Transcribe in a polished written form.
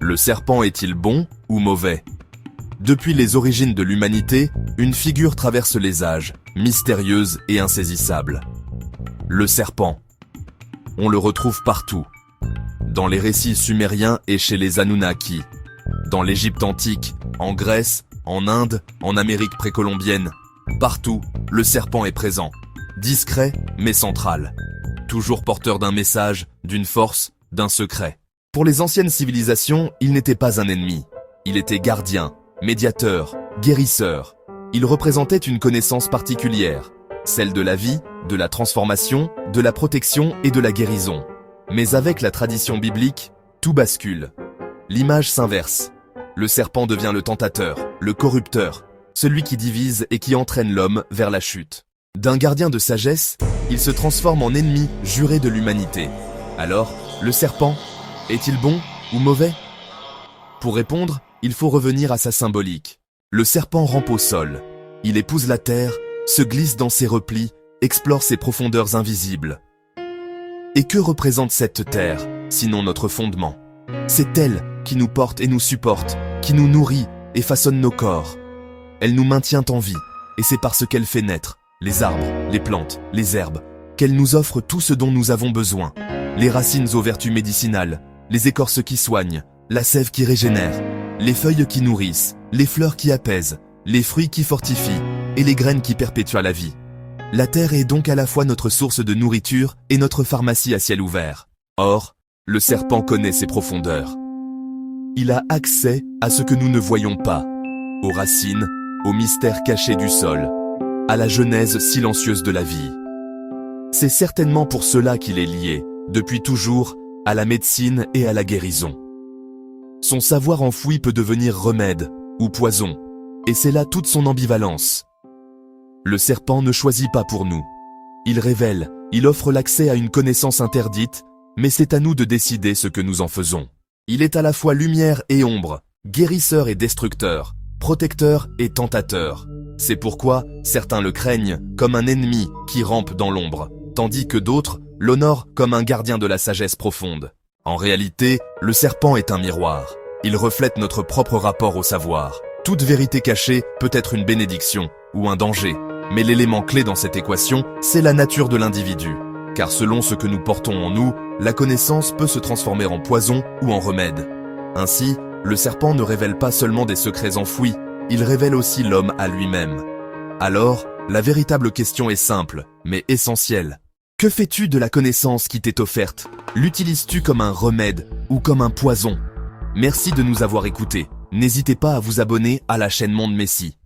Le serpent est-il bon ou mauvais? Depuis les origines de l'humanité, une figure traverse les âges, mystérieuse et insaisissable. Le serpent. On le retrouve partout. Dans les récits sumériens et chez les Anunnaki. Dans l'Égypte antique, en Grèce, en Inde, en Amérique précolombienne. Partout, le serpent est présent. Discret, mais central. Toujours porteur d'un message, d'une force, d'un secret. Pour les anciennes civilisations, il n'était pas un ennemi. Il était gardien, médiateur, guérisseur. Il représentait une connaissance particulière, celle de la vie, de la transformation, de la protection et de la guérison. Mais avec la tradition biblique, tout bascule. L'image s'inverse. Le serpent devient le tentateur, le corrupteur, celui qui divise et qui entraîne l'homme vers la chute. D'un gardien de sagesse, il se transforme en ennemi juré de l'humanité. Alors, le serpent, est-il bon ou mauvais? Pour répondre, il faut revenir à sa symbolique. Le serpent rampe au sol. Il épouse la terre, se glisse dans ses replis, explore ses profondeurs invisibles. Et que représente cette terre, sinon notre fondement? C'est elle qui nous porte et nous supporte, qui nous nourrit et façonne nos corps. Elle nous maintient en vie, et c'est parce qu'elle fait naître les arbres, les plantes, les herbes, qu'elle nous offre tout ce dont nous avons besoin. Les racines aux vertus médicinales, les écorces qui soignent, la sève qui régénère, les feuilles qui nourrissent, les fleurs qui apaisent, les fruits qui fortifient et les graines qui perpétuent la vie. La terre est donc à la fois notre source de nourriture et notre pharmacie à ciel ouvert. Or, le serpent connaît ses profondeurs. Il a accès à ce que nous ne voyons pas, aux racines, aux mystères cachés du sol, à la genèse silencieuse de la vie. C'est certainement pour cela qu'il est lié, depuis toujours, à la médecine et à la guérison. Son savoir enfoui peut devenir remède ou poison, et c'est là toute son ambivalence. Le serpent ne choisit pas pour nous. Il révèle, il offre l'accès à une connaissance interdite, mais c'est à nous de décider ce que nous en faisons. Il est à la fois lumière et ombre, guérisseur et destructeur, protecteur et tentateur. C'est pourquoi certains le craignent comme un ennemi qui rampe dans l'ombre, tandis que d'autres l'honorent comme un gardien de la sagesse profonde. En réalité, le serpent est un miroir. Il reflète notre propre rapport au savoir. Toute vérité cachée peut être une bénédiction ou un danger, mais l'élément clé dans cette équation, c'est la nature de l'individu. Car selon ce que nous portons en nous, la connaissance peut se transformer en poison ou en remède. Ainsi, le serpent ne révèle pas seulement des secrets enfouis, il révèle aussi l'homme à lui-même. Alors, la véritable question est simple, mais essentielle. Que fais-tu de la connaissance qui t'est offerte? L'utilises-tu comme un remède ou comme un poison? Merci de nous avoir écoutés. N'hésitez pas à vous abonner à la chaîne Monde Messie.